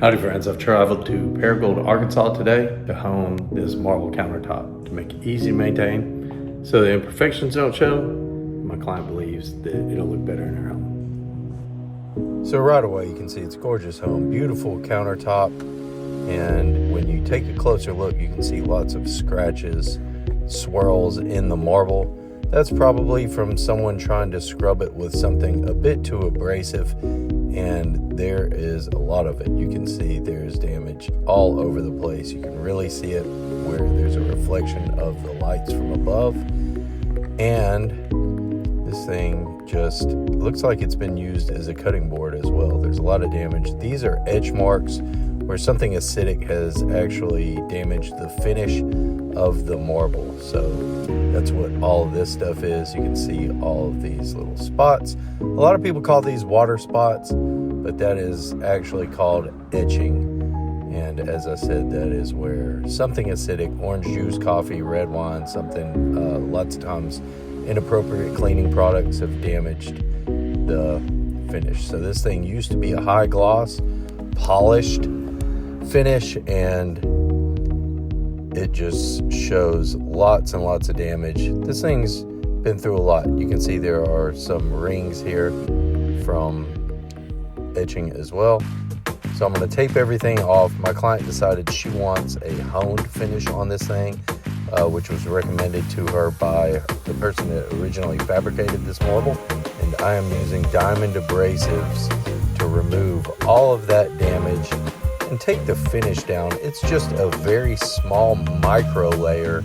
Howdy friends, I've traveled to Paragould, Arkansas today to hone this marble countertop to make it easy to maintain so the imperfections don't show. My client believes that it'll look better in her home. So right away you can see it's a gorgeous home, beautiful countertop, and when you take a closer look you can see lots of scratches, swirls in the marble. That's probably from someone trying to scrub it with something a bit too abrasive, and there is a lot of it. You can see there's damage all over the place. You can really see it where there's a reflection of the lights from above, and this thing just looks like it's been used as a cutting board as well. There's a lot of damage. These are etch marks where something acidic has actually damaged the finish of the marble. So that's what all of this stuff is. You can see all of these little spots. A lot of people call these water spots, but that is actually called etching. And as I said, that is where something acidic, orange juice, coffee, red wine, something, lots of times inappropriate cleaning products have damaged the finish. So this thing used to be a high gloss, polished finish, and it just shows lots and lots of damage. This thing's been through a lot. You can see there are some rings here from etching as well. So I'm going to tape everything off. My client decided she wants a honed finish on this thing, which was recommended to her by the person that originally fabricated this marble. And I am using diamond abrasives to remove all of that damage and take the finish down. It's just a very small micro layer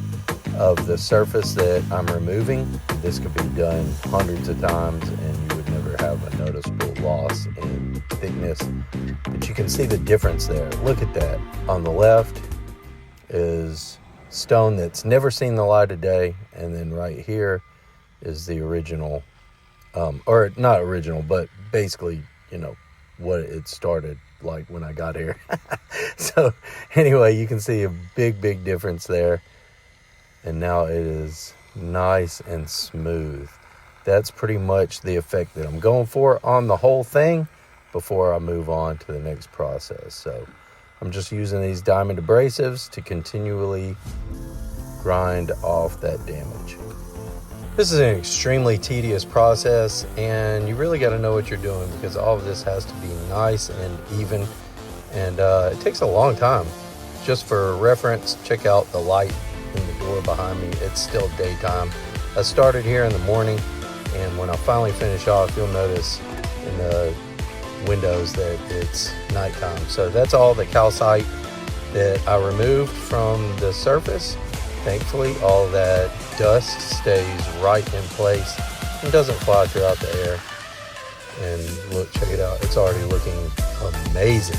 of the surface that I'm removing. This could be done hundreds of times and you would never have a noticeable loss in thickness. But you can see the difference there. Look at that. On the left is stone that's never seen the light of day, and then right here is the original, or not original, but basically, what it started like when I got here. So anyway, you can see a big difference there, and now it is nice and smooth. That's pretty much the effect that I'm going for on the whole thing before I move on to the next process. So I'm just using these diamond abrasives to continually grind off that damage. This is an extremely tedious process, and you really got to know what you're doing because all of this has to be nice and even, and it takes a long time. Just for reference, check out the light in the door behind me. It's still daytime. I started here in the morning, and when I finally finish off, you'll notice in the windows that it's nighttime. So that's all the calcite that I removed from the surface. Thankfully, all that dust stays right in place and doesn't fly throughout the air. And look, check it out. It's already looking amazing.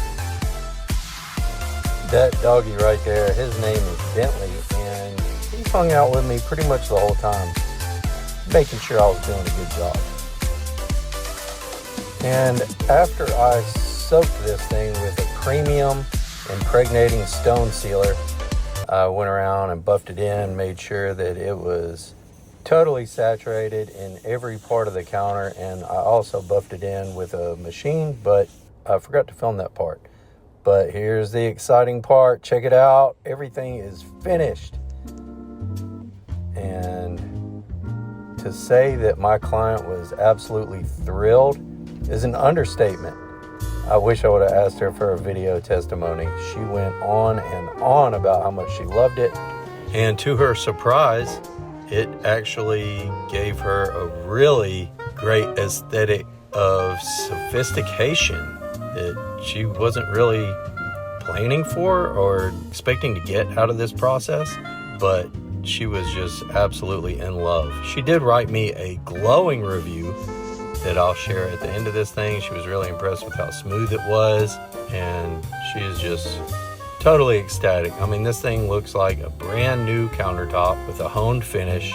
That doggy right there, his name is Bentley, and he's hung out with me pretty much the whole time, making sure I was doing a good job. And after I soaked this thing with a premium impregnating stone sealer, I went around and buffed it in, made sure that it was totally saturated in every part of the counter, and I also buffed it in with a machine, but I forgot to film that part. But here's the exciting part. Check it out. Everything is finished. And to say that my client was absolutely thrilled is an understatement. I wish I would have asked her for a video testimony. She went on and on about how much she loved it. And to her surprise, it actually gave her a really great aesthetic of sophistication that she wasn't really planning for or expecting to get out of this process, but she was just absolutely in love. She did write me a glowing review that I'll share at the end of this thing. She was really impressed with how smooth it was, and she is just totally ecstatic. I mean, this thing looks like a brand new countertop with a honed finish,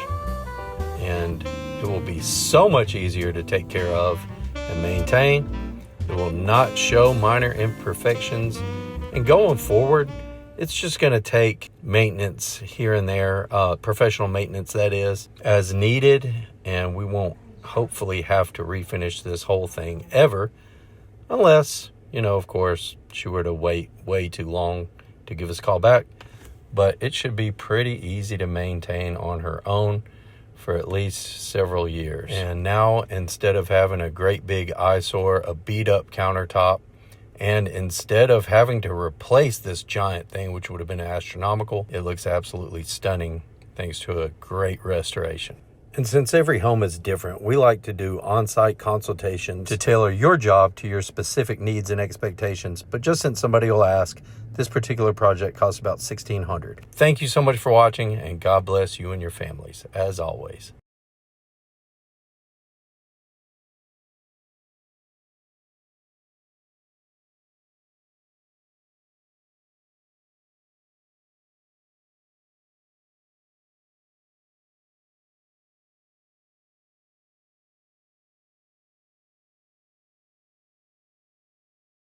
and it will be so much easier to take care of and maintain. It will not show minor imperfections, and going forward, it's just going to take maintenance here and there, professional maintenance that is, as needed, and we won't hopefully have to refinish this whole thing ever, unless of course, she were to wait way too long to give us a call back. But it should be pretty easy to maintain on her own for at least several years. And now, instead of having a great big eyesore, a beat up countertop, and instead of having to replace this giant thing, which would have been astronomical, it looks absolutely stunning thanks to a great restoration. And since every home is different, we like to do on-site consultations to tailor your job to your specific needs and expectations. But just since somebody will ask, this particular project costs about $1,600. Thank you so much for watching, and God bless you and your families, as always.